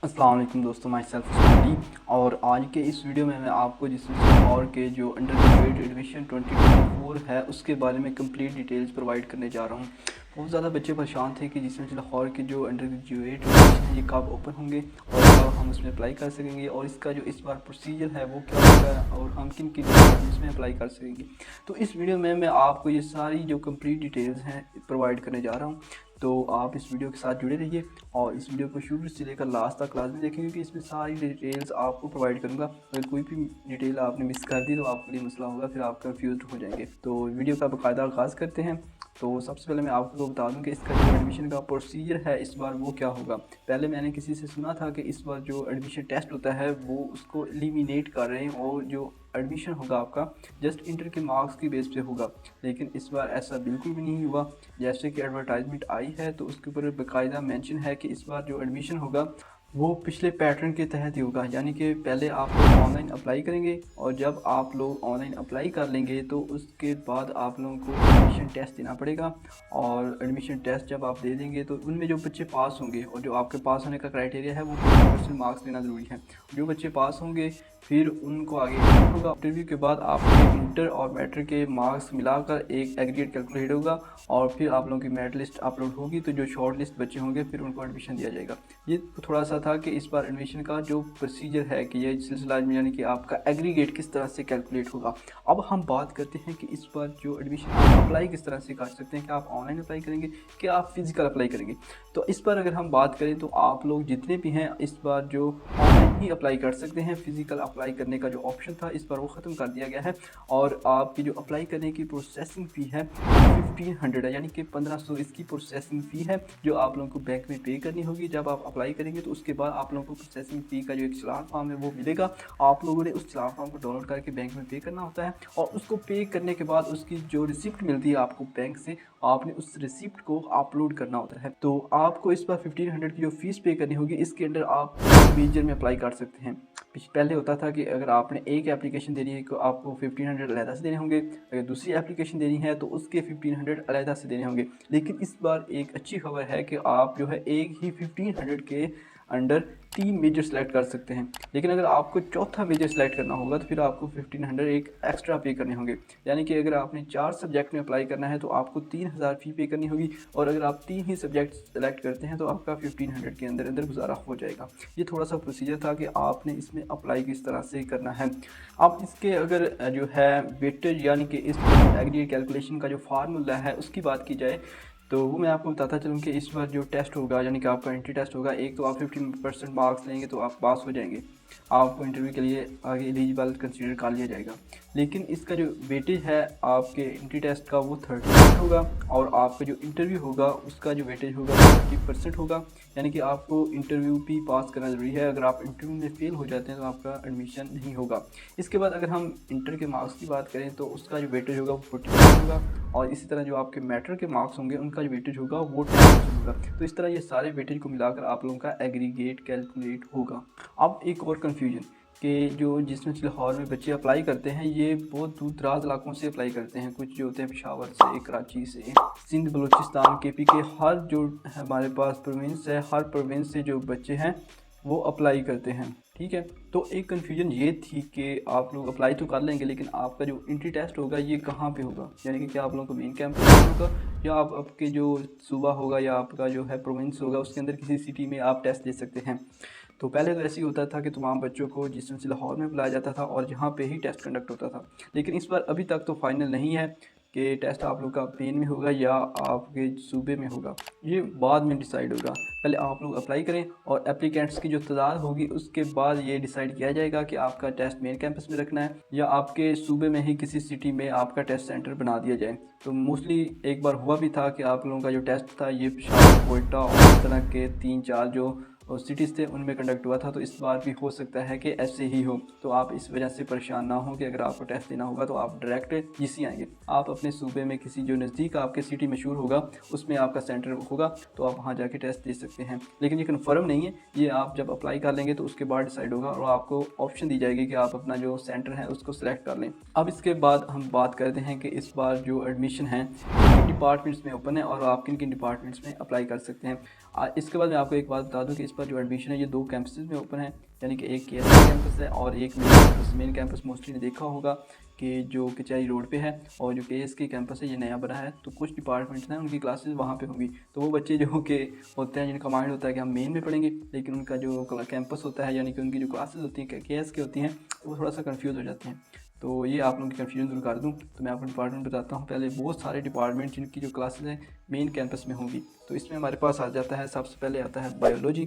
अस्सलाम वालेकुम दोस्तों, माई सेल्फ स्टडी। और आज के इस वीडियो में मैं आपको जिसमें और के जो अंडर ग्रेजुएट एडमिशन 2024 है उसके बारे में कंप्लीट डिटेल्स प्रोवाइड करने जा रहा हूँ। बहुत ज़्यादा बच्चे परेशान थे कि जिसमें लाहौर के जो अंडर ग्रेजुएट एडमिशन है ये कब ओपन होंगे और कब हम उसमें अप्लाई कर सकेंगे और इसका जो इस बार प्रोसीजर है वो क्या होगा और हम किन किन डिपार्टमेंट्स में अप्लाई कर सकेंगे। तो इस वीडियो में मैं आपको ये सारी जो कंप्लीट डिटेल्स हैं प्रोवाइड करने जा रहा हूँ। तो आप इस वीडियो के साथ जुड़े रहिए और इस वीडियो को शुरू से लेकर लास्ट तक क्लास में देखेंगे कि इसमें सारी डिटेल्स आपको प्रोवाइड करूंगा। अगर कोई भी डिटेल आपने मिस कर दी तो आपके लिए मसला होगा, फिर आप कंफ्यूज हो जाएंगे। तो वीडियो का बाकायदा आगाज़ करते हैं। तो सबसे पहले मैं आपको बता दूं कि इसका जो एडमिशन का प्रोसीजर है इस बार वो क्या होगा। पहले मैंने किसी से सुना था कि इस बार जो एडमिशन टेस्ट होता है वो उसको एलिमिनेट कर रहे हैं और जो एडमिशन होगा आपका जस्ट इंटर के मार्क्स की बेस पे होगा, लेकिन इस बार ऐसा बिल्कुल भी नहीं हुआ। जैसे कि एडवर्टाइजमेंट आई है तो उसके ऊपर बाकायदा मेंशन है कि इस बार जो एडमिशन होगा वो पिछले पैटर्न के तहत ही होगा, यानी कि पहले आप लोग ऑनलाइन अप्लाई करेंगे और जब आप लोग ऑनलाइन अप्लाई कर लेंगे तो उसके बाद आप लोगों को एडमिशन टेस्ट देना पड़ेगा। और एडमिशन टेस्ट जब आप दे देंगे तो उनमें जो बच्चे पास होंगे और जो आपके पास होने का क्राइटेरिया है वो 50% मार्क्स देना ज़रूरी है। जो बच्चे पास होंगे फिर उनको आगे इंटरव्यू होगा। इंटरव्यू के बाद आपके इंटर और मैट्रिक के मार्क्स मिलाकर एक एग्रीगेट कैलकुलेट होगा और फिर आप लोगों की मेरिट लिस्ट अपलोड होगी। तो जो शॉर्ट लिस्ट बच्चे होंगे फिर उनको एडमिशन दिया जाएगा। ये थोड़ा सा था कि इस बार एडमिशन का जो प्रोसीजर है कि ये सिलसिला यानी कि आपका एग्रीगेट किस तरह से कैलकुलेट होगा। अब हम बात करते हैं कि इस बार जो एडमिशन आप अप्लाई किस तरह से कर सकते हैं, कि आप ऑनलाइन अप्लाई करेंगे कि आप फिजिकल अप्लाई करेंगे। तो इस पर अगर हम बात करें तो आप लोग जितने भी हैं इस बार जो ऑनलाइन ही अप्लाई कर सकते हैं। फिजिकल अप्लाई करने का जो ऑप्शन था इस बार वो ख़त्म कर दिया गया है और आपकी जो अप्लाई करने की प्रोसेसिंग फ़ी है 1500 है, यानी कि 1500 इसकी प्रोसेसिंग फ़ी है जो आप लोगों को बैंक में पे करनी होगी। जब आप अप्लाई करेंगे तो उसके बाद आप लोगों को प्रोसेसिंग फ़ी का जो एक चलान फॉर्म है वो मिलेगा। आप लोगों ने उस चलान फॉर्म को डाउनलोड करके बैंक में पे करना होता है और उसको पे करने के बाद उसकी जो रिसिप्ट मिलती है आपको बैंक से, आपने उस रिसिप्ट को अपलोड करना होता है। तो आपको इस बार 1500 की जो फ़ीस पे करनी होगी इसके अंदर आप मेजर में अप्लाई कर सकते हैं। पहले होता था कि अगर आपने एक एप्लीकेशन देनी है तो आपको 1500 अलहदा से देने होंगे, अगर दूसरी एप्लीकेशन देनी है तो उसके 1500 अलहदा से देने होंगे। लेकिन इस बार एक अच्छी खबर है कि आप जो है एक ही 1500 के अंडर 3 मेजर सेलेक्ट कर सकते हैं। लेकिन अगर आपको चौथा मेजर सेलेक्ट करना होगा तो फिर आपको 1500 एक एक्स्ट्रा पे करने होंगे। यानी कि अगर आपने 4 सब्जेक्ट में अप्लाई करना है तो आपको 3000 फ़ी पे करनी होगी और अगर आप 3 ही सब्जेक्ट सेलेक्ट करते हैं तो आपका 1500 के अंदर अंदर गुजारा हो जाएगा। ये थोड़ा सा प्रोसीजर था कि आपने इसमें अप्लाई किस तरह से करना है। अब इसके अगर जो है वेटेज यानी कि इस एग्रीगेट कैलकुलेशन का जो फार्मूला है उसकी बात की जाए तो वो मैं आपको बताता चलूँ कि इस बार जो टेस्ट होगा यानी कि आपका एंट्री टेस्ट होगा, एक तो आप 15% मार्क्स लेंगे तो आप पास हो जाएंगे, आपको इंटरव्यू के लिए आगे एलिजिबल कंसीडर कर लिया जाएगा। लेकिन इसका जो वेटेज है आपके एंट्री टेस्ट का वो 30% होगा और आपका जो इंटरव्यू होगा उसका जो वेटेज होगा 30% होगा। यानी कि आपको इंटरव्यू भी पास करना ज़रूरी है। अगर आप इंटरव्यू में फेल हो जाते हैं तो आपका एडमिशन नहीं होगा। इसके बाद अगर हम इंटर के मार्क्स की बात करें तो उसका जो वेटेज होगा वो 40% होगा और इसी तरह जो आपके मैट्रिक के मार्क्स होंगे उनका जो वेटेज होगा वो 10% होगा। तो इस तरह ये सारे वेटेज को मिलाकर आप लोगों का एग्रीगेट कैलकुलेट होगा। अब एक और कन्फ्यूजन कि जो जिसमें लाहौर में बच्चे अप्लाई करते हैं ये बहुत दूर दराज इलाकों से अप्लाई करते हैं। कुछ जो होते हैं पेशावर से, कराची से, सिंध, बलूचिस्तान, केपी के हर जो हमारे पास प्रोविंस है, हर प्रोविंस से जो बच्चे हैं वो अप्लाई करते हैं। ठीक है, तो एक कन्फ्यूजन ये थी कि आप लोग अप्लाई तो कर लेंगे लेकिन आपका जो एंट्री टेस्ट होगा ये कहाँ पे होगा, यानी कि क्या आप लोगों को मेन कैंपस में होगा या आप आपके जो सूबा होगा या आपका जो है प्रोविंस होगा उसके अंदर किसी सिटी में आप टेस्ट दे सकते हैं। तो पहले तो ऐसे ही होता था कि तमाम बच्चों को जिसमें से लाहौर में बुलाया जाता था और यहाँ पे ही टेस्ट कंडक्ट होता था। लेकिन इस बार अभी तक तो फाइनल नहीं है कि टेस्ट आप लोग का पेन में होगा या आपके सूबे में होगा, ये बाद में डिसाइड होगा। पहले आप लोग अप्लाई करें और एप्लीकेंट्स की जो तादाद होगी उसके बाद ये डिसाइड किया जाएगा कि आपका टेस्ट मेन कैंपस में रखना है या आपके सूबे में ही किसी सिटी में आपका टेस्ट सेंटर बना दिया जाए। तो मोस्टली एक बार हुआ भी था कि आप लोगों का जो टेस्ट था ये पेशावर, कोयटा और इस तरह के 3-4 जो सिटीज़ थे उनमें कंडक्ट हुआ था। तो इस बार भी हो सकता है कि ऐसे ही हो, तो आप इस वजह से परेशान ना हो कि अगर आपको टेस्ट देना होगा तो आप डायरेक्ट जीसी आएंगे। आप अपने सूबे में किसी जो नज़दीक आपके सिटी मशहूर होगा उसमें आपका सेंटर होगा तो आप वहाँ जाके टेस्ट दे सकते हैं। लेकिन ये कन्फर्म नहीं है, ये आप जब अप्लाई कर लेंगे तो उसके बाद डिसाइड होगा और आपको ऑप्शन दी जाएगी कि आप अपना जो सेंटर है उसको सिलेक्ट कर लें। अब इसके बाद हम बात करते हैं कि इस बार जो एडमिशन है किन डिपार्टमेंट्स में ओपन है और आप किन किन डिपार्टमेंट्स में अप्लाई कर सकते हैं। इसके बाद मैं आपको एक बात बता दूं कि इस पर जो एडमिशन है ये 2 कैंपसेस में ओपन है, यानी कि एक KSK कैंपस है और एक मेन कैंपस मोस्टली ने देखा होगा कि जो कचहरी रोड पे है, और जो KSK कैंपस है ये नया बना है। तो कुछ डिपार्टमेंट्स हैं उनकी क्लासेस वहाँ पे होंगी। तो वो बच्चे जो कि होते हैं जिनका माइंड होता है कि हम मेन में पढ़ेंगे, लेकिन उनका जो कैंपस होता है यानी कि उनकी जो क्लासेस होती हैं KSK होती हैं, वो थोड़ा सा कन्फ्यूज़ हो जाते हैं। तो ये आप लोगों की कन्फ्यूजन दूर कर दूँ तो मैं आपको डिपार्टमेंट बताता हूँ। पहले बहुत सारे डिपार्टमेंट जिनकी जो क्लासेस हैं मेन कैंपस में होंगी। तो इसमें हमारे पास आ जाता है, सबसे पहले आता है बायोलॉजी।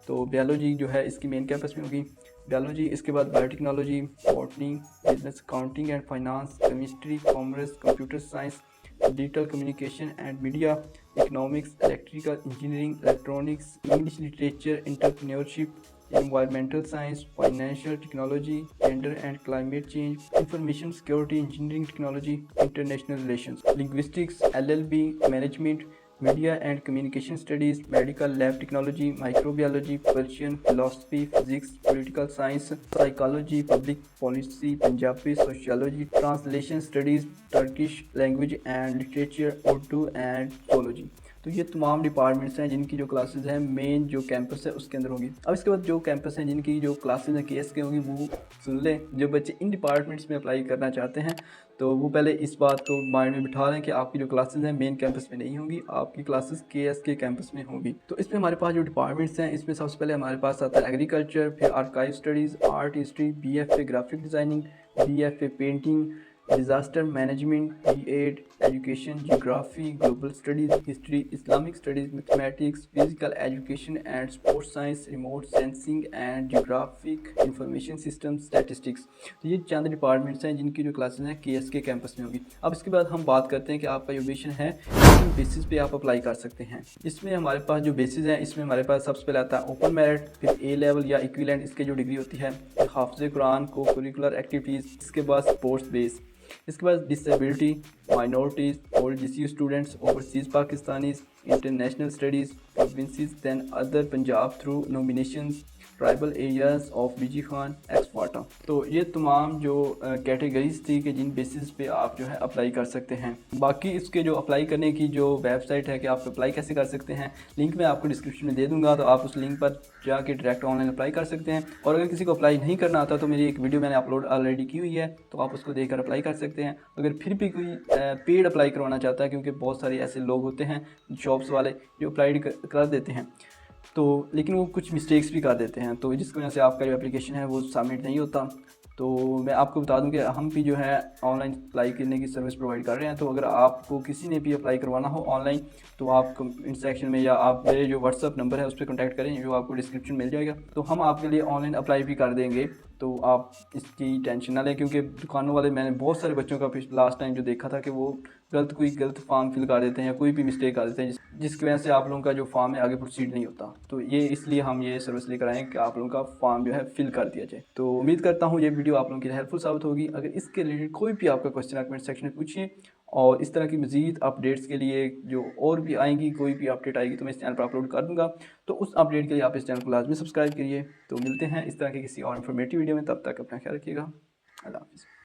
तो बायोलॉजी जो है इसकी मेन कैंपस में होगी बायोलॉजी। इसके बाद biotechnology, botany, business, accounting and finance, chemistry, commerce, computer science, digital communication and media, economics, electrical engineering, electronics, English literature, entrepreneurship, environmental science, financial technology, gender and climate change, information security, engineering technology, international relations, linguistics, LLB, management, media and communication studies, medical lab technology, microbiology, Persian, philosophy, physics, political science, psychology, public policy, Punjabi, sociology, translation studies, Turkish language and literature, Urdu and zoology। तो ये तमाम departments हैं जिनकी जो classes हैं main जो campus है उसके अंदर होंगी। अब इसके बाद जो कैंपस हैं जिनकी जो क्लासेस हैं KSK होंगी, वो सुन लें। जो बच्चे इन डिपार्टमेंट्स में अप्लाई करना चाहते हैं तो वो पहले इस बात को माइंड में बिठा लें कि आपकी जो क्लासेस हैं मेन कैंपस में नहीं होंगी, आपकी क्लासेस KSK कैंपस में होंगी। तो इसमें हमारे पास जो डिपार्टमेंट्स हैं इसमें सबसे पहले हमारे पास आता है एग्रीकल्चर, फिर archive studies, art history, BFA graphic designing, BFA painting, disaster management, B.Ed education, geography, global studies, history, Islamic studies, mathematics, physical education and sports science, remote sensing and geographic information system, statistics. तो ये चंद departments हैं जिनकी जो classes हैं KSK campus में होगी। अब इसके बाद हम बात करते हैं कि आपका जो विजन है किन बेसिस पे आप अप्लाई कर सकते हैं। इसमें हमारे पास जो बेसिस हैं इसमें हमारे पास सबसे पहले आता है ओपन मेरिट, फिर A लेवल या इक्विवेलेंट इसके जो डिग्री होती है, हाफिज़ कुरान, को करिकुलर एक्टिविटीज़, इसके बाद स्पोर्ट्स बेस, इसके बाद disability, minorities, OGC students, overseas Pakistanis, international studies, provinces, then other Punjab through nominations, tribal areas of DG Khan, एक्सवाटा। तो ये तमाम जो कैटेगरीज थी कि जिन बेसिस पे आप जो है अप्लाई कर सकते हैं। बाकी इसके जो अप्लाई करने की जो वेबसाइट है कि आप अप्लाई कैसे कर सकते हैं, लिंक मैं आपको डिस्क्रिप्शन में दे दूंगा, तो आप उस लिंक पर जाके डायरेक्ट ऑनलाइन अप्लाई कर सकते हैं। और अगर किसी को अप्लाई नहीं करना आता तो मेरी एक वीडियो मैंने अपलोड ऑलरेडी की हुई है, तो आप उसको देखकर अप्लाई कर सकते हैं। अगर फिर भी कोई पेड अप्लाई करवाना चाहता है, क्योंकि बहुत सारे ऐसे लोग होते हैं शॉप्स वाले जो अप्लाई कर देते हैं, तो लेकिन वो कुछ मिस्टेक्स भी कर देते हैं, तो जिसकी वजह से आपका जो एप्लीकेशन है वो सबमिट नहीं होता। तो मैं आपको बता दूं कि हम भी जो है ऑनलाइन अप्लाई करने की सर्विस प्रोवाइड कर रहे हैं। तो अगर आपको किसी ने भी अप्लाई करवाना हो ऑनलाइन तो आप कमेंट सेक्शन में या आप मेरे जो व्हाट्सअप नंबर है उस पर कॉन्टैक्ट करें, जो आपको डिस्क्रिप्शन मिल जाएगा, तो हम आपके लिए ऑनलाइन अप्लाई भी कर देंगे। तो आप इसकी टेंशन ना लें, क्योंकि दुकानों वाले मैंने बहुत सारे बच्चों का लास्ट टाइम जो देखा था कि वो गलत फॉर्म फिल कर देते हैं या कोई भी मिस्टेक कर देते हैं, जिसकी वजह से आप लोगों का जो फॉर्म है आगे प्रोसीड नहीं होता। तो ये इसलिए हम ये सर्विस लेकर आए कि आप लोगों का फॉर्म जो है फिल कर दिया जाए। तो उम्मीद करता हूँ ये वीडियो आप लोगों के लिए हेल्पफुल साबित होगी। अगर इसके रिलेटेड कोई भी आपका क्वेश्चन है कमेंट सेक्शन में पूछिए, और इस तरह की मज़ीद अपडेट्स के लिए जो और भी आएंगी, कोई भी अपडेट आएगी तो मैं इस चैनल पर अपलोड कर दूँगा। तो उस अपडेट के लिए आप इस चैनल को लाजमी सब्सक्राइब करिए। तो मिलते हैं इस तरह के किसी और इन्फॉर्मेटिव वीडियो में, तब तक अपना ख्याल रखिएगा। अल्लाह हाफ़िज़।